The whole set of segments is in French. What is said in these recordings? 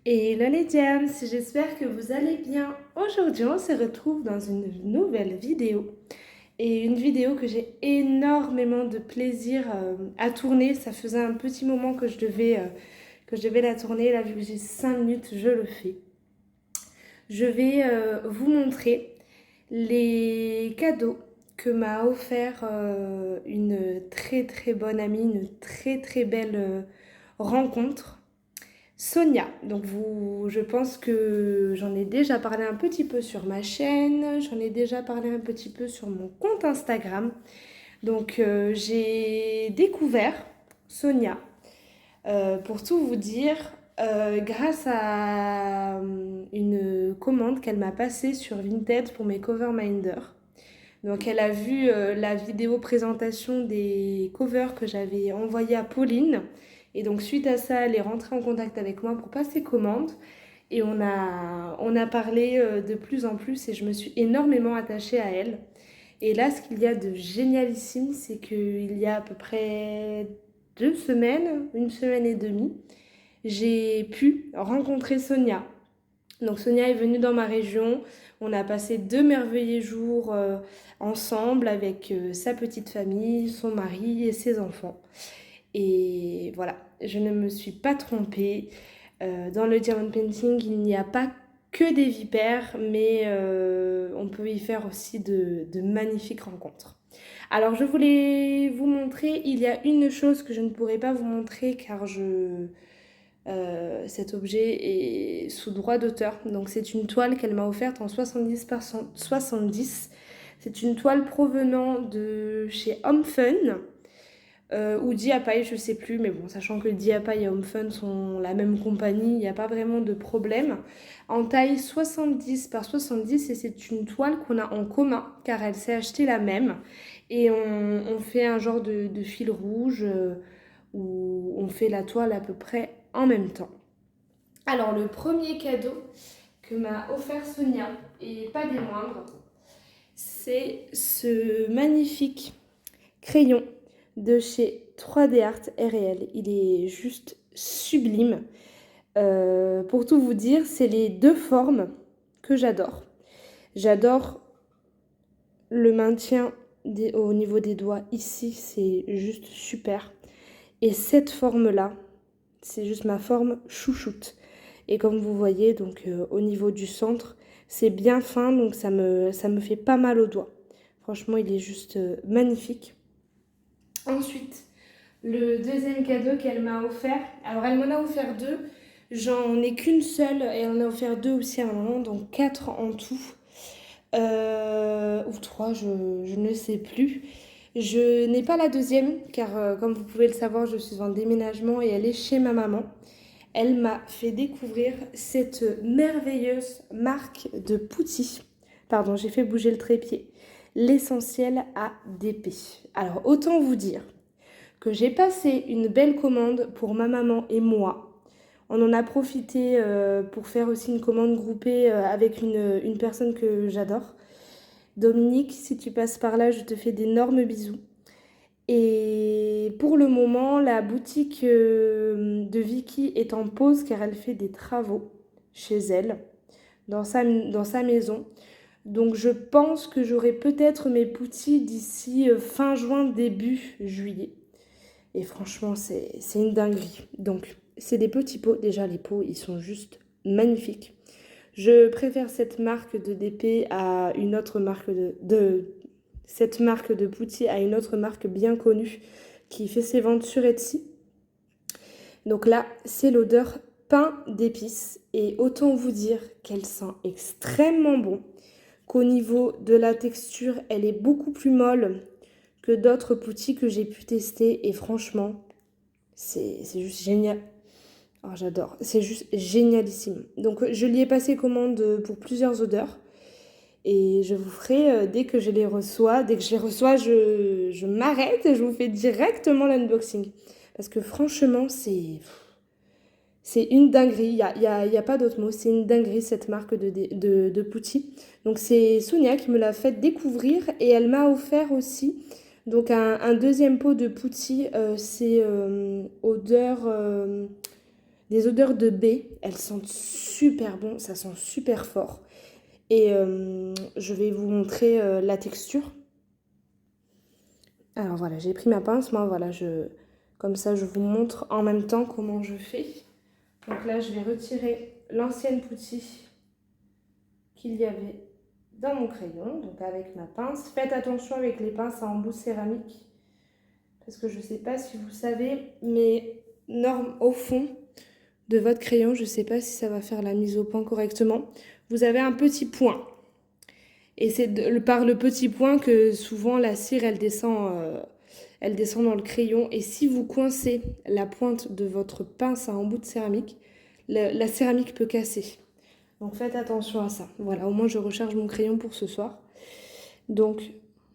Hello les Jams, j'espère que vous allez bien. Aujourd'hui, on se retrouve dans une nouvelle vidéo. Et une vidéo que j'ai énormément de plaisir à tourner. Ça faisait un petit moment que je devais la tourner. Là, vu que j'ai 5 minutes, je le fais. Je vais vous montrer les cadeaux que m'a offert une très très bonne amie, une très très belle rencontre. Sonia, donc je pense que j'en ai déjà parlé un petit peu sur ma chaîne, j'en ai déjà parlé un petit peu sur mon compte Instagram. Donc j'ai découvert Sonia, pour tout vous dire, grâce à une commande qu'elle m'a passée sur Vinted pour mes Coverminder. Donc elle a vu la vidéo présentation des covers que j'avais envoyé à Pauline. Et donc suite à ça, elle est rentrée en contact avec moi pour passer commande. Et on a parlé de plus en plus et je me suis énormément attachée à elle. Et là, ce qu'il y a de génialissime, c'est qu'il y a à peu près 2 semaines, une semaine et demie, j'ai pu rencontrer Sonia. Donc Sonia est venue dans ma région, on a passé 2 merveilleux jours ensemble avec sa petite famille, son mari et ses enfants. Et voilà, je ne me suis pas trompée. Dans le diamond painting, il n'y a pas que des vipères, mais on peut y faire aussi de magnifiques rencontres. Alors je voulais vous montrer, il y a une chose que je ne pourrais pas vous montrer car cet objet est sous droit d'auteur. Donc c'est une toile qu'elle m'a offerte en 70 par 70. C'est une toile provenant de chez Home Fun ou Diapaï, je sais plus, mais bon, sachant que Diapaï et Home Fun sont la même compagnie, il n'y a pas vraiment de problème. En taille 70 par 70, et c'est une toile qu'on a en commun, car elle s'est achetée la même. Et on fait un genre de fil rouge où on fait la toile à peu près en même temps. Alors, le premier cadeau que m'a offert Sonia, et pas des moindres, c'est ce magnifique crayon de chez 3D Art RL. Il est juste sublime. Pour tout vous dire, c'est les deux formes que j'adore. J'adore le maintien au niveau des doigts. Ici, c'est juste super. Et cette forme-là, c'est juste ma forme chouchoute. Et comme vous voyez, donc au niveau du centre, c'est bien fin, donc ça me fait pas mal aux doigts. Franchement, il est juste magnifique. Ensuite, le deuxième cadeau qu'elle m'a offert, alors elle m'en a offert deux, j'en ai qu'une seule et elle en a offert deux aussi à un moment, donc quatre en tout. Ou trois, je ne sais plus. Je n'ai pas la deuxième car comme vous pouvez le savoir, je suis en déménagement et elle est chez ma maman. Elle m'a fait découvrir cette merveilleuse marque de Pouty. Pardon, j'ai fait bouger le trépied. L'essentiel à DP. Alors autant vous dire que j'ai passé une belle commande pour ma maman et moi. On en a profité pour faire aussi une commande groupée avec une personne que j'adore. Dominique, si tu passes par là, je te fais d'énormes bisous. Et pour le moment, la boutique de Vicky est en pause car elle fait des travaux chez elle, dans sa maison. Donc je pense que j'aurai peut-être mes poutis d'ici fin juin, début juillet. Et franchement, c'est une dinguerie. Donc, c'est des petits pots. Déjà, les pots, ils sont juste magnifiques. Je préfère cette marque de DP à une autre marque cette marque de Pouty à une autre marque bien connue qui fait ses ventes sur Etsy. Donc là, c'est l'odeur pain d'épices. Et autant vous dire qu'elle sent extrêmement bon. Qu'au niveau de la texture, elle est beaucoup plus molle que d'autres poutis que j'ai pu tester. Et franchement, c'est juste génial. Oh, j'adore. C'est juste génialissime. Donc, je lui ai passé commande pour plusieurs odeurs. Et je vous ferai, dès que je les reçois, je m'arrête et je vous fais directement l'unboxing. Parce que franchement, c'est une dinguerie. Il y a pas d'autre mot. C'est une dinguerie, cette marque de Pouty. Donc, c'est Sonia qui me l'a fait découvrir. Et elle m'a offert aussi donc un deuxième pot de Pouty. C'est odeur des odeurs de baie. Elles sentent super bon, ça sent super fort. Et je vais vous montrer la texture. Alors voilà, j'ai pris ma pince, moi voilà, comme ça je vous montre en même temps comment je fais. Donc là je vais retirer l'ancienne poutille qu'il y avait dans mon crayon, donc avec ma pince. Faites attention avec les pinces à embout céramique, parce que je ne sais pas si vous savez, mais au fond de votre crayon, je ne sais pas si ça va faire la mise au point correctement, vous avez un petit point. Et c'est par le petit point que souvent la cire, elle descend dans le crayon. Et si vous coincez la pointe de votre pince à embout de céramique, la céramique peut casser. Donc faites attention à ça. Voilà, au moins je recharge mon crayon pour ce soir. Donc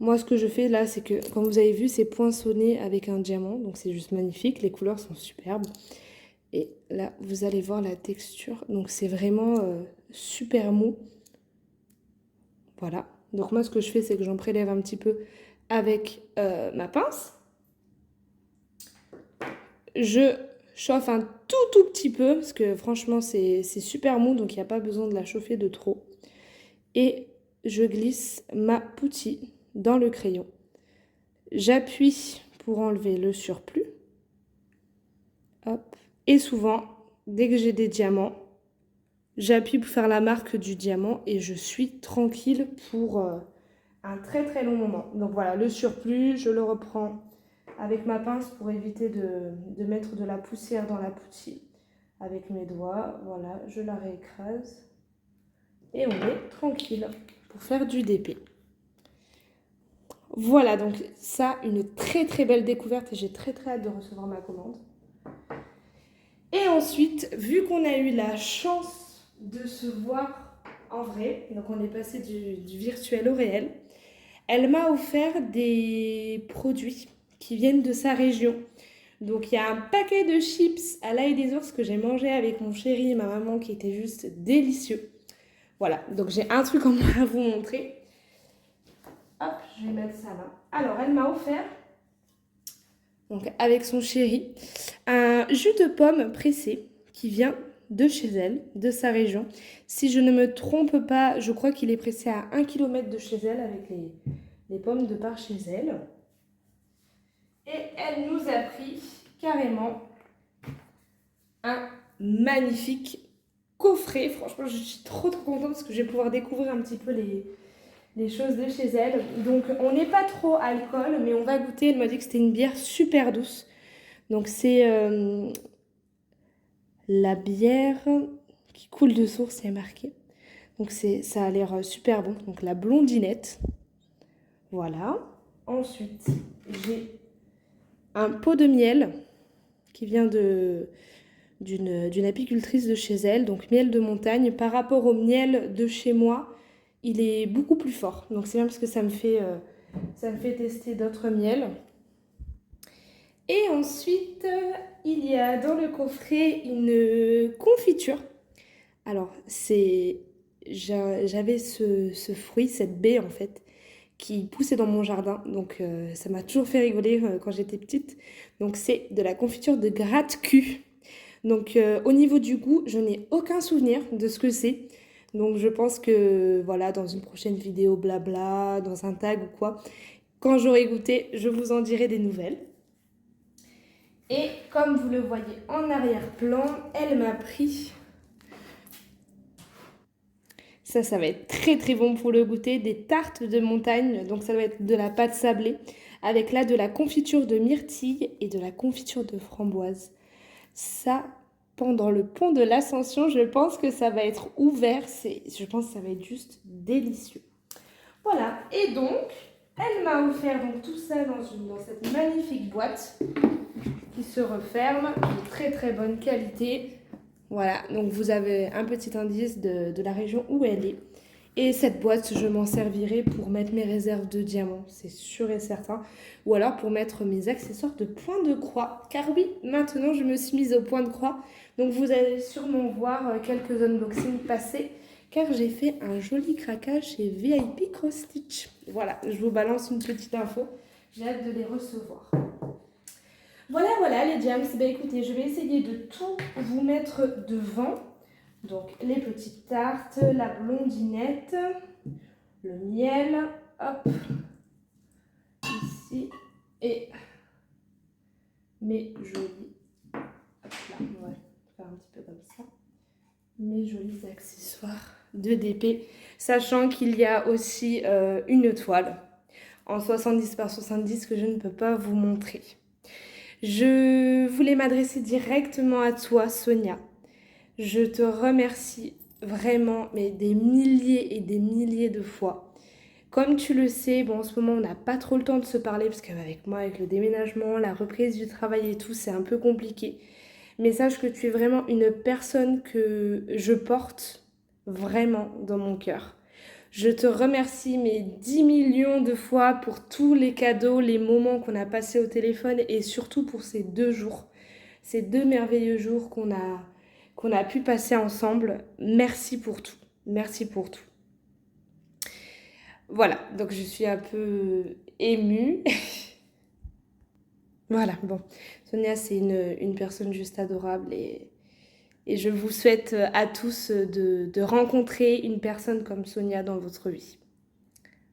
moi ce que je fais là, c'est que comme vous avez vu, c'est poinçonné avec un diamant. Donc c'est juste magnifique, les couleurs sont superbes. Et là, vous allez voir la texture. Donc c'est vraiment super mou. Voilà, donc moi ce que je fais, c'est que j'en prélève un petit peu avec ma pince. Je chauffe un tout petit peu, parce que franchement c'est super mou, donc il n'y a pas besoin de la chauffer de trop. Et je glisse ma poutille dans le crayon. J'appuie pour enlever le surplus. Hop. Et souvent, dès que j'ai des diamants, j'appuie pour faire la marque du diamant et je suis tranquille pour un très long moment. Donc voilà, le surplus, je le reprends avec ma pince pour éviter de mettre de la poussière dans la poutille. Avec mes doigts, voilà, je la réécrase. Et on est tranquille pour faire du DP. Voilà, donc ça, une très belle découverte et j'ai très hâte de recevoir ma commande. Et ensuite, vu qu'on a eu la chance de se voir en vrai, donc on est passé du virtuel au réel, elle m'a offert des produits qui viennent de sa région. Donc il y a un paquet de chips à l'ail des ours que j'ai mangé avec mon chéri et ma maman qui était juste délicieux. Voilà, donc j'ai un truc en moins à vous montrer. Hop, je vais mettre ça là. Alors elle m'a offert, donc avec son chéri, un jus de pomme pressé qui vient de chez elle, de sa région. Si je ne me trompe pas, je crois qu'il est pressé à 1 km de chez elle avec les pommes de par chez elle. Et elle nous a pris carrément un magnifique coffret. Franchement, je suis trop contente parce que je vais pouvoir découvrir un petit peu les choses de chez elle. Donc, on n'est pas trop alcool, mais on va goûter. Elle m'a dit que c'était une bière super douce. Donc, c'est la bière qui coule de source, c'est marqué. Donc, ça a l'air super bon. Donc, la blondinette. Voilà. Ensuite, j'ai un pot de miel qui vient d'une apicultrice de chez elle, donc miel de montagne. Par rapport au miel de chez moi, il est beaucoup plus fort. Donc c'est bien parce que ça me fait tester d'autres miels. Et ensuite, il y a dans le coffret une confiture. Alors, j'avais ce fruit, cette baie en fait, qui poussait dans mon jardin. Donc ça m'a toujours fait rigoler quand j'étais petite. Donc c'est de la confiture de gratte-cul. Donc au niveau du goût, je n'ai aucun souvenir de ce que c'est. Donc je pense que voilà, dans une prochaine vidéo blabla, dans un tag ou quoi, quand j'aurai goûté, je vous en dirai des nouvelles. Et comme vous le voyez en arrière-plan, elle m'a pris... Ça va être très bon pour le goûter. Des tartes de montagne, donc ça va être de la pâte sablée, avec là de la confiture de myrtille et de la confiture de framboise. Ça, pendant le pont de l'Ascension, je pense que ça va être ouvert. Je pense que ça va être juste délicieux. Voilà, et donc, elle m'a offert donc tout ça dans cette magnifique boîte qui se referme, de très bonne qualité. Voilà, donc vous avez un petit indice de la région où elle est. Et cette boîte, je m'en servirai pour mettre mes réserves de diamants, c'est sûr et certain. Ou alors pour mettre mes accessoires de point de croix. Car oui, maintenant je me suis mise au point de croix. Donc vous allez sûrement voir quelques unboxings passer. Car j'ai fait un joli craquage chez VIP Cross Stitch. Voilà, je vous balance une petite info. J'ai hâte de les recevoir. Voilà les jams. Bah écoutez, je vais essayer de tout vous mettre devant. Donc les petites tartes, la blondinette, le miel, hop, ici, et mes jolis, hop là, on va faire un petit peu comme ça, mes jolis accessoires de DP, sachant qu'il y a aussi une toile en 70 par 70 que je ne peux pas vous montrer. Je voulais m'adresser directement à toi, Sonia. Je te remercie vraiment, mais des milliers et des milliers de fois. Comme tu le sais, bon, en ce moment, on n'a pas trop le temps de se parler parce qu'avec moi, avec le déménagement, la reprise du travail et tout, c'est un peu compliqué. Mais sache que tu es vraiment une personne que je porte vraiment dans mon cœur. Je te remercie mes 10 millions de fois pour tous les cadeaux, les moments qu'on a passés au téléphone et surtout pour ces 2 jours, ces 2 merveilleux jours qu'on a pu passer ensemble. Merci pour tout. Merci pour tout. Voilà, donc je suis un peu émue. Voilà, bon. Sonia, c'est une personne juste adorable et je vous souhaite à tous de rencontrer une personne comme Sonia dans votre vie.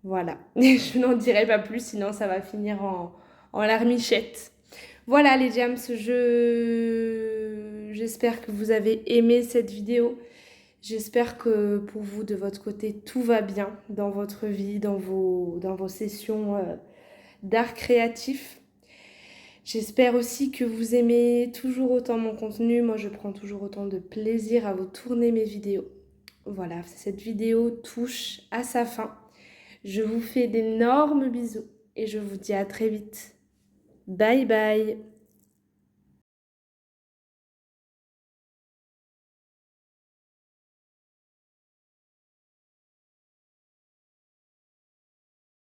Voilà, je n'en dirai pas plus, sinon ça va finir en larmichette. Voilà les jams, j'espère que vous avez aimé cette vidéo. J'espère que pour vous, de votre côté, tout va bien dans votre vie, dans vos sessions d'art créatif. J'espère aussi que vous aimez toujours autant mon contenu. Moi, je prends toujours autant de plaisir à vous tourner mes vidéos. Voilà, cette vidéo touche à sa fin. Je vous fais d'énormes bisous et je vous dis à très vite. Bye bye!